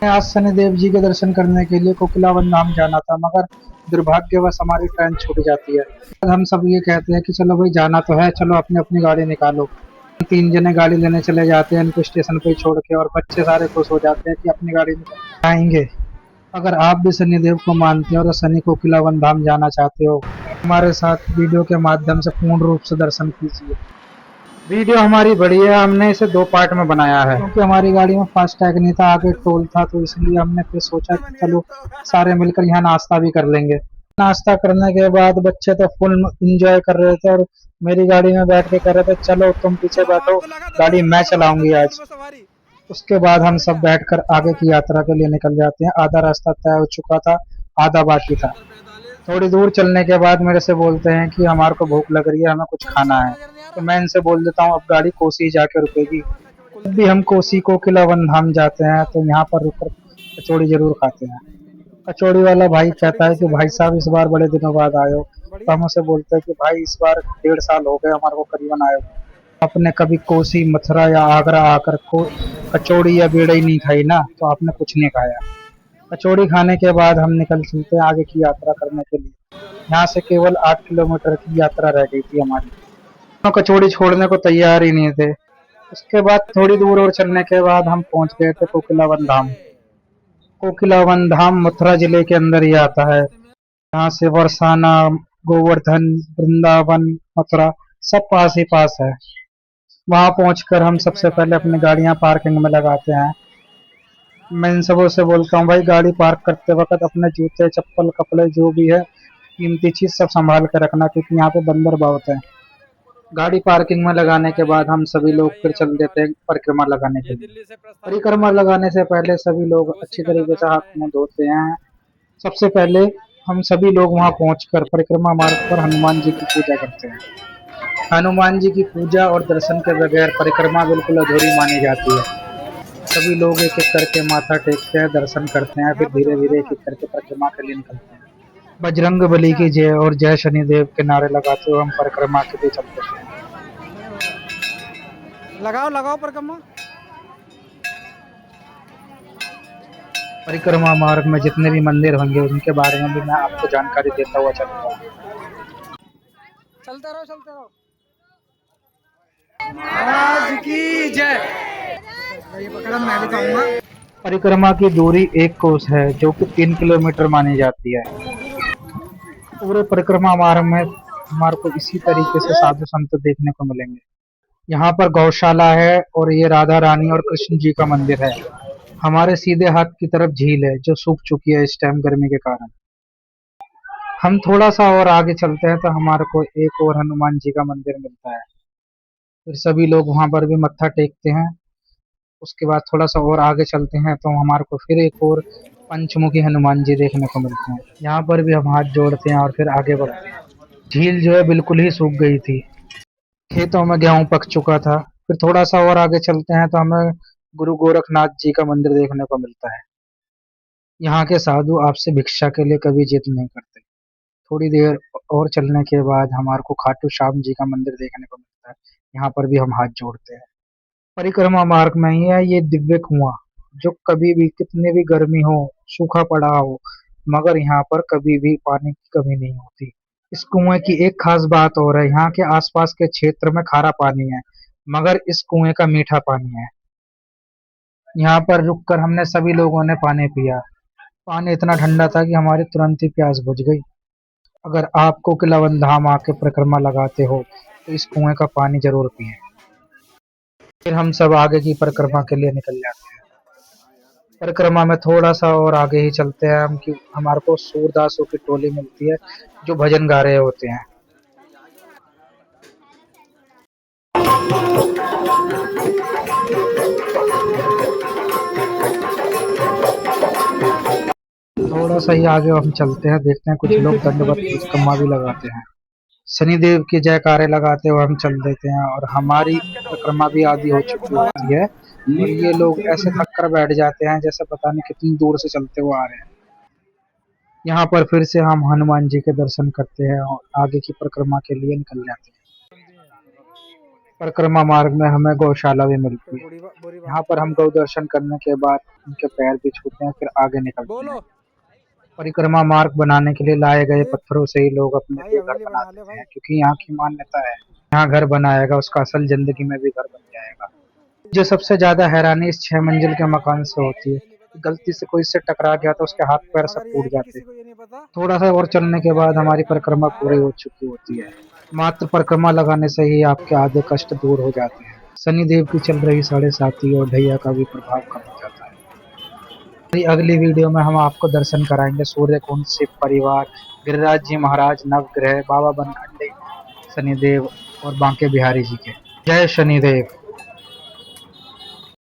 आज शनिदेव जी के दर्शन करने के लिए कोकिलावन धाम जाना था, मगर दुर्भाग्यवश हमारी ट्रेन छूट जाती है। हम सब ये कहते हैं कि चलो भाई जाना तो है, चलो अपनी अपनी गाड़ी निकालो। तीन जने गाड़ी लेने चले जाते हैं इनको स्टेशन पे ही छोड़ के, और बच्चे सारे खुश हो जाते हैं कि अपनी गाड़ी निकाल आएंगे। अगर आप भी शनिदेव को मानते हो और शनि कोकिलावन धाम जाना चाहते हो, हमारे साथ वीडियो के माध्यम से पूर्ण रूप से दर्शन कीजिए। वीडियो हमारी बड़ी है, हमने इसे दो पार्ट में बनाया है क्योंकि हमारी गाड़ी में फास्ट टैग नहीं था, आगे टोल था, तो इसलिए हमने फिर सोचा कि चलो सारे मिलकर यहाँ नाश्ता भी कर लेंगे। नाश्ता करने के बाद बच्चे तो फुल इंजॉय कर रहे थे, और मेरी गाड़ी में बैठ के कह रहे थे चलो तुम पीछे बैठो, गाड़ी मैं चलाऊंगी आज। उसके बाद हम सब बैठकर आगे की यात्रा के लिए निकल जाते हैं। आधा रास्ता तय हो चुका था, आधा बाकी था। थोड़ी दूर चलने के बाद मेरे से बोलते हैं कि हमारे को भूख लग रही है, हमें कुछ खाना है। तो मैं इनसे बोल देता हूँ अब गाड़ी कोसी जाके रुकेगी। जब भी हम कोसी कोकिलावन धाम जाते हैं तो यहाँ पर रुककर कचौड़ी जरूर खाते हैं। कचौड़ी वाला भाई कहता है कि भाई साहब इस बार बड़े दिनों बाद आए हो। तो हम उसे बोलते हैं कि भाई इस बार 1.5 साल हो गए हमारे को करीबन आए हो। आपने कभी कोसी मथुरा या आगरा आकर को कचौड़ी या बेड़ई नहीं खाई ना, तो आपने कुछ नहीं खाया। कचौड़ी खाने के बाद हम निकल चलते हैं आगे की यात्रा करने के लिए। यहाँ से केवल 8 किलोमीटर की यात्रा रह गई थी हमारी। हम कचौड़ी छोड़ने को तैयार ही नहीं थे। उसके बाद थोड़ी दूर और चलने के बाद हम पहुंच गए थे कोकिलावन धाम। कोकिलावन धाम मथुरा जिले के अंदर ही आता है। यहाँ से बरसाना, गोवर्धन, वृंदावन, मथुरा सब पास ही पास है। वहां पहुंचकर हम सबसे पहले अपनी गाड़ियां पार्किंग में लगाते हैं। मैं इन सबों से बोलता हूँ भाई गाड़ी पार्क करते वक्त अपने जूते चप्पल कपड़े जो भी है कीमती चीज सब संभाल कर रखना, क्योंकि यहाँ पे बंदर बहुत है। गाड़ी पार्किंग में लगाने के बाद हम सभी लोग फिर चल देते हैं परिक्रमा लगाने के लिए। परिक्रमा लगाने से पहले सभी लोग अच्छी तरीके से हाथ मुंह धोते हैं। सबसे पहले हम सभी लोग वहां पहुंचकर परिक्रमा मार्ग पर हनुमान जी की पूजा करते हैं। हनुमान जी की पूजा और दर्शन के बगैर परिक्रमा बिल्कुल अधूरी मानी जाती है। सभी लोग एक एक करके माथा टेकते हैं, दर्शन करते हैं, फिर धीरे धीरे एक एक करके परिक्रमा के लिए निकलते हैं। बजरंग बली की जय और जय शनिदेव के नारे लगाते हुए हम परिक्रमा के लिए चलते हैं। लगाओ लगाओ परिक्रमा। परिक्रमा मार्ग में जितने भी मंदिर होंगे उनके बारे में भी मैं आपको जानकारी देता हुआ चलूंगा। चलते रहो चलते रहो। महाराज की जय। ये पकड़ा मैं भी खाऊंगा। परिक्रमा की दूरी 1 कोस है, जो कि 3 किलोमीटर मानी जाती है। पूरे परिक्रमा मार्ग में हमारे को इसी तरीके से साधु संत देखने को मिलेंगे। यहाँ पर गौशाला है और ये राधा रानी और कृष्ण जी का मंदिर है। हमारे सीधे हाथ की तरफ झील है जो सूख चुकी है इस टाइम गर्मी के कारण। हम थोड़ा सा और आगे चलते हैं तो हमारे को एक और हनुमान जी का मंदिर मिलता है। फिर सभी लोग वहां पर भी मत्था टेकते हैं। उसके बाद थोड़ा सा और आगे चलते हैं तो हमारे को फिर एक और पंचमुखी हनुमान जी देखने को मिलते हैं। यहाँ पर भी हम हाथ जोड़ते हैं और फिर आगे बढ़ते हैं। झील जो है बिल्कुल ही सूख गई थी। खेतों में गेहूं पक चुका था। फिर थोड़ा सा और आगे चलते हैं तो हमें गुरु गोरखनाथ जी का मंदिर देखने को मिलता है। यहाँ के साधु आपसे भिक्षा के लिए कभी जिद नहीं करते। थोड़ी देर और चलने के बाद हमारे को खाटू श्याम जी का मंदिर देखने को मिलता है। यहाँ पर भी हम हाथ जोड़ते हैं। परिक्रमा मार्ग में ही है ये दिव्य कुआं, जो कभी भी कितनी भी गर्मी हो, सूखा पड़ा हो, मगर यहाँ पर कभी भी पानी की कमी नहीं होती। इस कुएं की एक खास बात और है, यहाँ के आसपास के क्षेत्र में खारा पानी है, मगर इस कुएं का मीठा पानी है। यहाँ पर रुककर हमने सभी लोगों ने पानी पिया। पानी इतना ठंडा था कि हमारी तुरंत ही प्यास बुझ गई। अगर आप कोकिलावन धाम आके परिक्रमा लगाते हो तो इस कुएं का पानी जरूर पिएं। फिर हम सब आगे की परिक्रमा के लिए निकल जाते हैं। परिक्रमा में थोड़ा सा और आगे ही चलते हैं हम कि हमारे को सूरदासों की टोली मिलती है जो भजन गा रहे होते हैं। थोड़ा सा ही आगे हम चलते हैं, देखते हैं कुछ लोग दंडवत परिक्रमा भी लगाते हैं। शनिदेव की जयकारे लगाते हुए हम चल देते हैं और हमारी परिक्रमा भी आधी हो चुकी होती है, और ये लोग ऐसे थक कर बैठ जाते हैं जैसे पता नहीं कितनी दूर से चलते हुए आ रहे हैं। यहाँ पर फिर से हम हनुमान जी के दर्शन करते हैं और आगे की परिक्रमा के लिए निकल जाते हैं। परिक्रमा मार्ग में हमें गौशाला भी मिलती है। बोरी यहाँ पर हम गौ दर्शन करने के बाद उनके पैर भी छूते हैं, फिर आगे निकलते हैं। बोलो परिक्रमा मार्ग बनाने के लिए लाए गए पत्थरों से ही लोग अपने भाई लिए घर हवेली बना बना ले देते भाई। हैं, क्योंकि यहाँ की मान्यता है यहाँ घर बनाएगा उसका असल जिंदगी में भी घर बन जाएगा। जो सबसे ज्यादा हैरानी इस 6 मंजिल के मकान से होती है, गलती से कोई इससे टकरा गया तो उसके हाथ पैर सब मगर ये टूट है कि जाते किसी हैं। को ये नहीं पता। थोड़ा सा और चलने के बाद हमारी परिक्रमा पूरी हो चुकी होती है। मात्र परिक्रमा लगाने से ही आपके आधे कष्ट दूर हो जाते हैं। शनिदेव की चल रही 7:30 और ढैया का भी प्रभाव कम हो जाता है। हमारी अगली वीडियो में हम आपको दर्शन कराएंगे सूर्यकुंड, शिव परिवार, गिरिराज जी महाराज, नवग्रह, बाबा बनखंडी, शनिदेव और बांके बिहारी जी के। जय शनिदेव।